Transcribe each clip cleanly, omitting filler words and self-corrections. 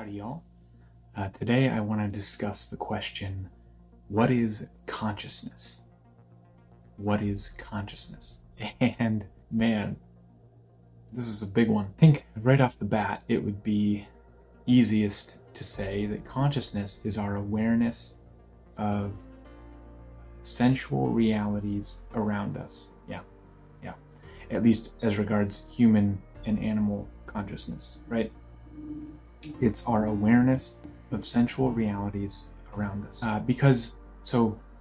Howdy y'all. Today I want to discuss the question, what is consciousness? What is consciousness? And man, this is a big one. I think right off the bat it would be easiest to say that consciousness is our awareness of sensual realities around us. Yeah. At least as regards human and animal consciousness, right? It's our awareness of sensual realities around us. Because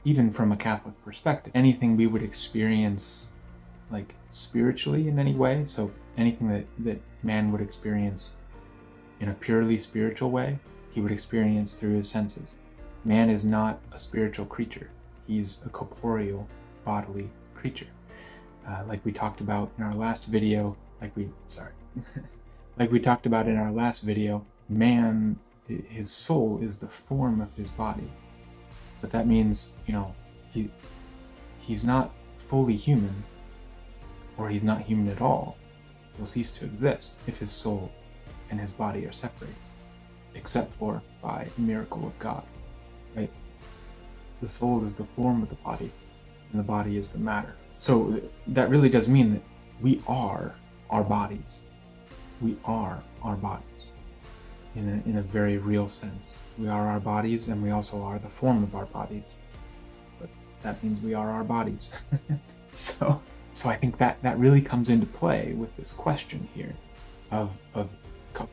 even from a Catholic perspective, anything we would experience like spiritually in any way, so anything that man would experience in a purely spiritual way, he would experience through his senses. Man is not a spiritual creature. He's a corporeal, bodily creature. Like we talked about in our last video, like we talked about in our last video, man, his soul is the form of his body. But that means, he's not fully human, or he's not human at all. He'll cease to exist if his soul and his body are separated, except for by a miracle of God, right? The soul is the form of the body, and the body is the matter. So that really does mean that we are our bodies. We are our bodies in a very real sense. We are our bodies, and we also are the form of our bodies. But that means we are our bodies. So I think that really comes into play with this question here of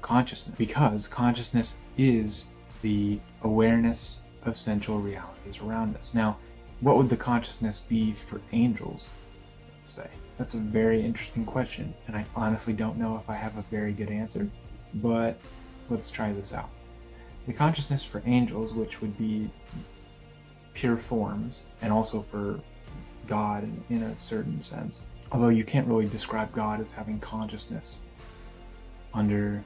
consciousness, because consciousness is the awareness of sensual realities around us. Now, what would the consciousness be for angels, let's say? That's a very interesting question, and I honestly don't know if I have a very good answer, but let's try this out. The consciousness for angels, which would be pure forms, and also for God in a certain sense, although you can't really describe God as having consciousness under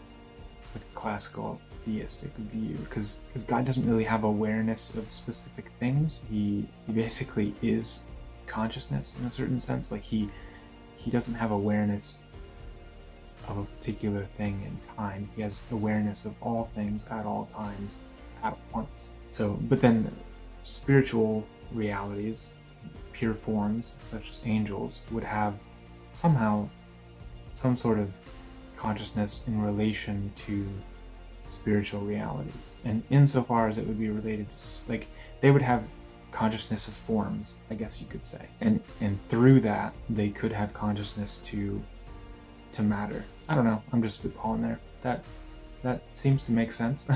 like a classical theistic view, because God doesn't really have awareness of specific things. He basically is consciousness in a certain sense. Like he doesn't have awareness of a particular thing in time. He has awareness of all things at all times at once. But then spiritual realities, pure forms such as angels, would have somehow some sort of consciousness in relation to spiritual realities, and insofar as it would be related to, like, they would have consciousness of forms, I guess you could say, and through that they could have consciousness to matter. I don't know, I'm just spitballing there. That seems to make sense.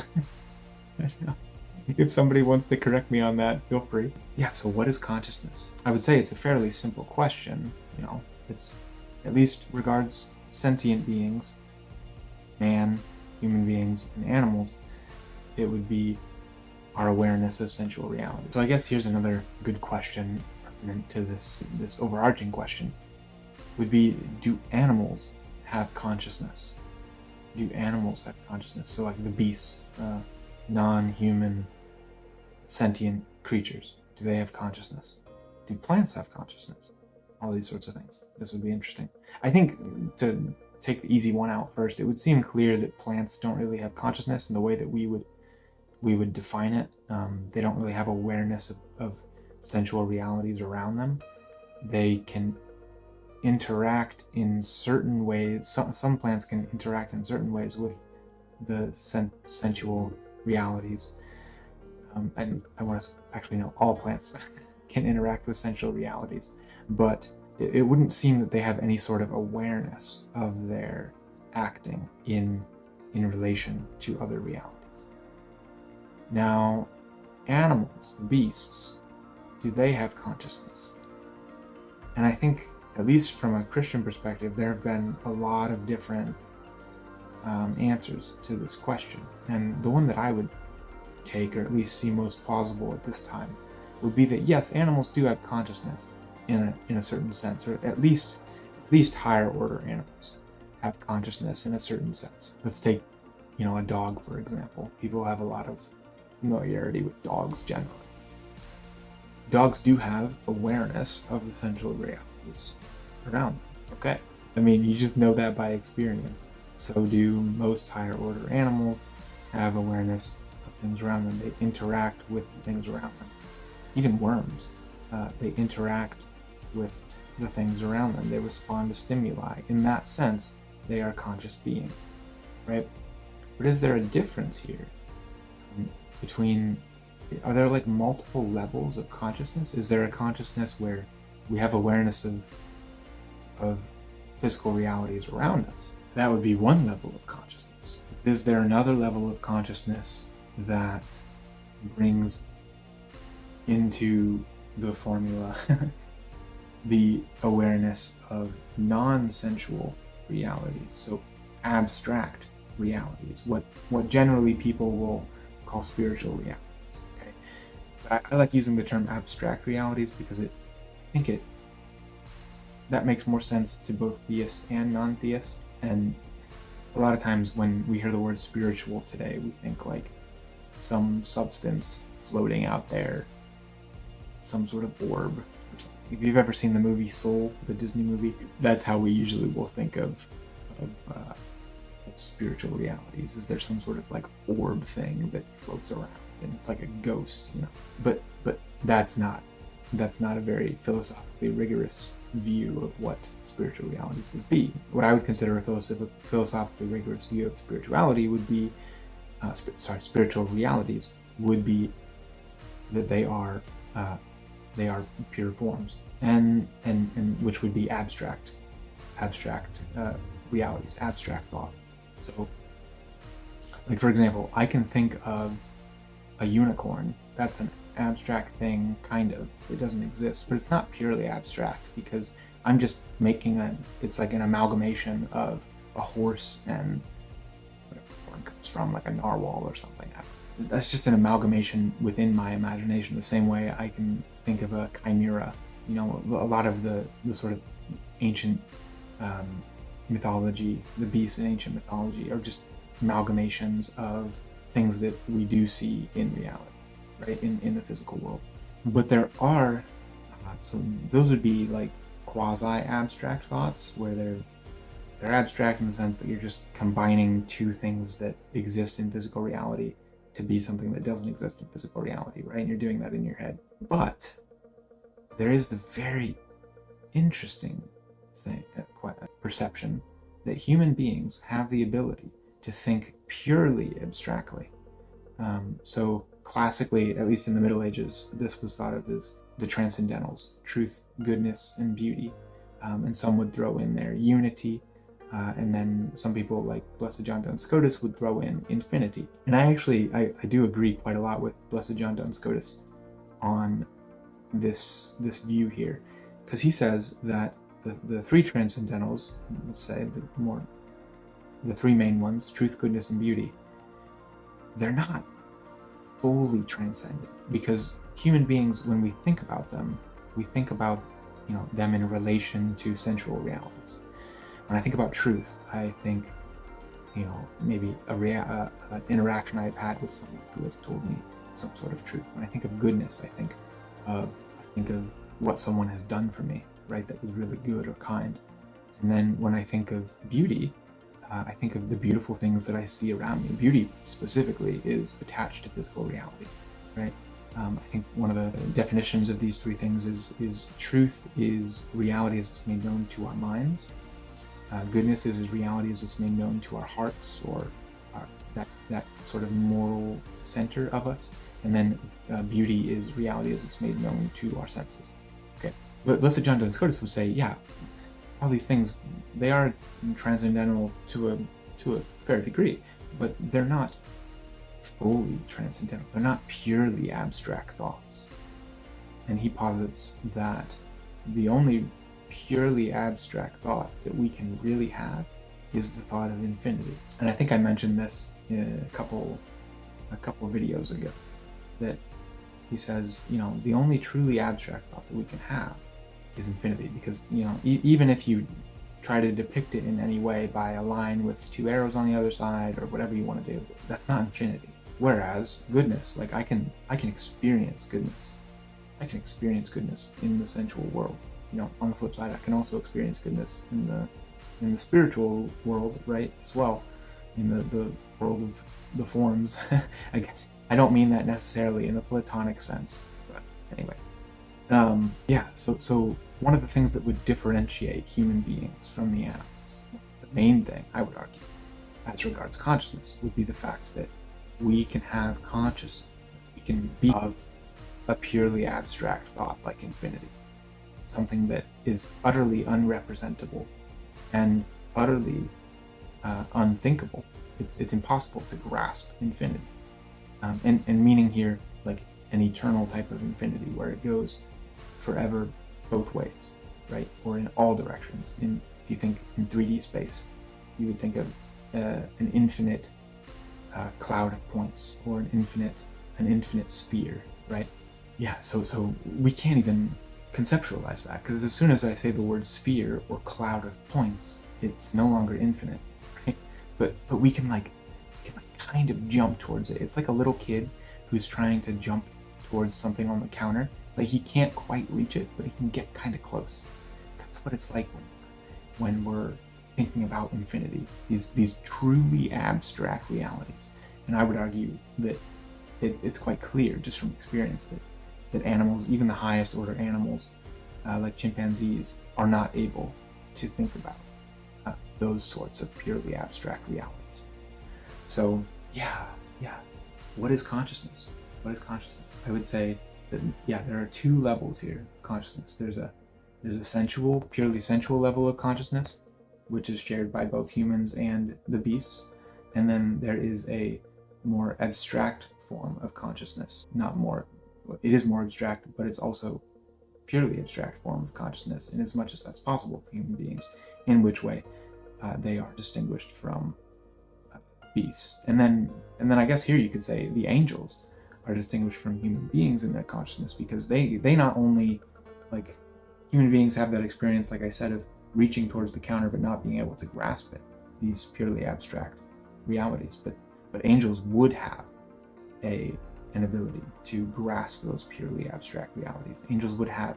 If somebody wants to correct me on that, feel free. Yeah, so what is consciousness? I would say it's a fairly simple question. It's, at least regards sentient beings, man, human beings, and animals, it would be our awareness of sensual reality. So I guess here's another good question pertinent to this overarching question, would be, do animals have consciousness? Do animals have consciousness? So like the beasts, non-human sentient creatures, do they have consciousness? Do plants have consciousness? All these sorts of things. This would be interesting. I think, to take the easy one out first, it would seem clear that plants don't really have consciousness in the way that we would define it. They don't really have awareness of sensual realities around them. They can interact in certain ways. Some plants can interact in certain ways with the sensual realities. And I want to actually know all plants can interact with sensual realities, but it wouldn't seem that they have any sort of awareness of their acting in relation to other realities. Now, animals, the beasts, do they have consciousness? And I think, at least from a Christian perspective, there have been a lot of different answers to this question. And the one that I would take, or at least see most plausible at this time, would be that yes, animals do have consciousness in a certain sense, or at least higher order animals have consciousness in a certain sense. Let's take, a dog, for example. People have a lot of familiarity with dogs generally. Dogs do have awareness of the sensual realities around them. Okay. I mean, you just know that by experience. So do most higher order animals. have awareness of things around them. They interact with the things around them. Even worms, they interact with the things around them. They respond to stimuli. In that sense, they are conscious beings, right? But is there a difference here between, are there like multiple levels of consciousness? Is there a consciousness where we have awareness of physical realities around us? That would be one level of consciousness. Is there another level of consciousness that brings into the formula the awareness of non-sensual realities, so abstract realities, what generally people will call spiritual realities? Okay, but I like using the term abstract realities because I think that makes more sense to both theists and non-theists. And a lot of times when we hear the word spiritual today, we think like some substance floating out there, some sort of orb or something. If you've ever seen the movie Soul, the Disney movie, that's how we usually will think of spiritual realities. Is there some sort of like orb thing that floats around and it's like a ghost, you know? But that's not a very philosophically rigorous view of what spiritual realities would be. What I would consider a philosophically rigorous view of spirituality would be, spiritual realities would be that they are pure forms, and which would be abstract realities, abstract thought. So, like for example, I can think of a unicorn. That's an abstract thing, kind of. It doesn't exist, but it's not purely abstract because I'm just making it's like an amalgamation of a horse and whatever form comes from, like a narwhal or something. That's just an amalgamation within my imagination, the same way I can think of a chimera. You know, a lot of the sort of ancient mythology, the beasts in ancient mythology are just amalgamations of things that we do see in reality, right, in the physical world. But there are, so those would be like quasi-abstract thoughts, where they're abstract in the sense that you're just combining two things that exist in physical reality to be something that doesn't exist in physical reality, right? And you're doing that in your head. But there is the very interesting thing, perception, that human beings have the ability to think purely abstractly. So classically, at least in the Middle Ages, this was thought of as the transcendentals: truth, goodness, and beauty. And some would throw in there unity, and then some people like Blessed John Duns Scotus would throw in infinity. And I do agree quite a lot with Blessed John Duns Scotus on this view here, because he says that the three transcendentals, let's say the three main ones, truth, goodness, and beauty, they're not fully transcendent, because human beings, when we think about them, we think about, you know, them in relation to sensual realities. When I think about truth, I think, you know, maybe an interaction I've had with someone who has told me some sort of truth. When I think of goodness, I think of what someone has done for me, right, that was really good or kind. And then when I think of beauty, I think of the beautiful things that I see around me. Beauty specifically is attached to physical reality, right? I think one of the definitions of these three things is truth is reality as it's made known to our minds. Goodness is reality as it's made known to our hearts, or that sort of moral center of us. And then beauty is reality as it's made known to our senses. Okay, but Blessed John Duns Scotus would say, yeah, all these things, they are transcendental to a fair degree, but they're not fully transcendental. They're not purely abstract thoughts. And he posits that the only purely abstract thought that we can really have is the thought of infinity. And I think I mentioned this in a couple videos ago, that he says, you know, the only truly abstract thought that we can have is infinity, because, you know, even if you try to depict it in any way by a line with two arrows on the other side or whatever you want to do, that's not infinity. Whereas goodness, like I can experience goodness. I can experience goodness in the sensual world. You know, on the flip side, I can also experience goodness in the spiritual world, right, as well. in the world of the forms, I guess. I don't mean that necessarily in the Platonic sense, but anyway. Yeah, so one of the things that would differentiate human beings from the animals, the main thing, I would argue, as regards consciousness, would be the fact that we can have consciousness. We can be of a purely abstract thought like infinity, something that is utterly unrepresentable and utterly unthinkable. It's impossible to grasp infinity, and meaning here like an eternal type of infinity where it goes forever both ways, right? Or in all directions. If you think in 3D space, you would think of an infinite cloud of points, or an infinite sphere, right? Yeah, so we can't even conceptualize that, because as soon as I say the word sphere or cloud of points, it's no longer infinite, right? But we can kind of jump towards it. It's like a little kid who's trying to jump towards something on the counter. Like, he can't quite reach it, but he can get kind of close. That's what it's like when we're thinking about infinity, these truly abstract realities. And I would argue that it's quite clear just from experience that animals, even the highest order animals, like chimpanzees, are not able to think about those sorts of purely abstract realities. So yeah, what is consciousness? What is consciousness? I would say that, yeah, there are two levels here of consciousness. There's a sensual, purely sensual level of consciousness, which is shared by both humans and the beasts. And then there is a more abstract form of consciousness. It is more abstract, but it's also purely abstract form of consciousness, in as much as that's possible for human beings, in which way they are distinguished from beasts. And then I guess here you could say the angels are distinguished from human beings in their consciousness, because they not only, like, human beings have that experience, like I said, of reaching towards the counter but not being able to grasp it, these purely abstract realities, but angels would have an ability to grasp those purely abstract realities. Angels would have,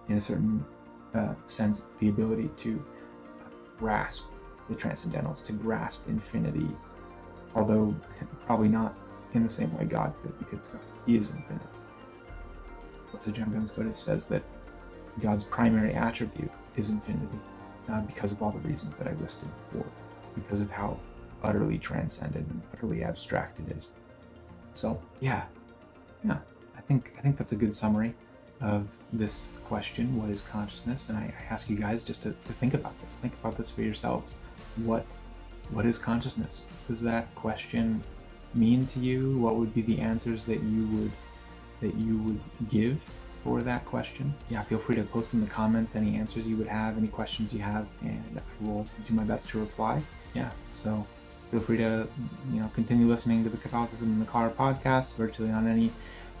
in a certain sense, the ability to grasp the transcendentals, to grasp infinity, although probably not in the same way God could, because he is infinite. Blessed John Duns Scotus says that God's primary attribute is infinity, because of all the reasons that I listed before, because of how utterly transcendent and utterly abstract it is. So yeah, I think that's a good summary of this question, what is consciousness? And I ask you guys just to think about this. Think about this for yourselves. What is consciousness? Does that question mean to you? What would be the answers that you would give for that question? Yeah, feel free to post in the comments any answers you would have, any questions you have, and I will do my best to reply. Yeah, so feel free to continue listening to the Catholicism in the Car podcast virtually on any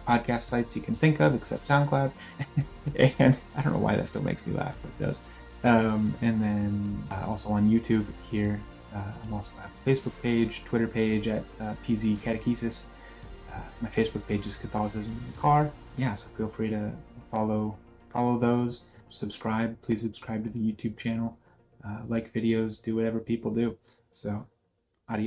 podcast sites you can think of, except SoundCloud. And I don't know why that still makes me laugh, but it does. And then also on YouTube here. I also have a Facebook page, Twitter page at PZ Catechesis. My Facebook page is Catholicism in the Car. Yeah, so feel free to follow those. Subscribe. Please subscribe to the YouTube channel. Like videos. Do whatever people do. So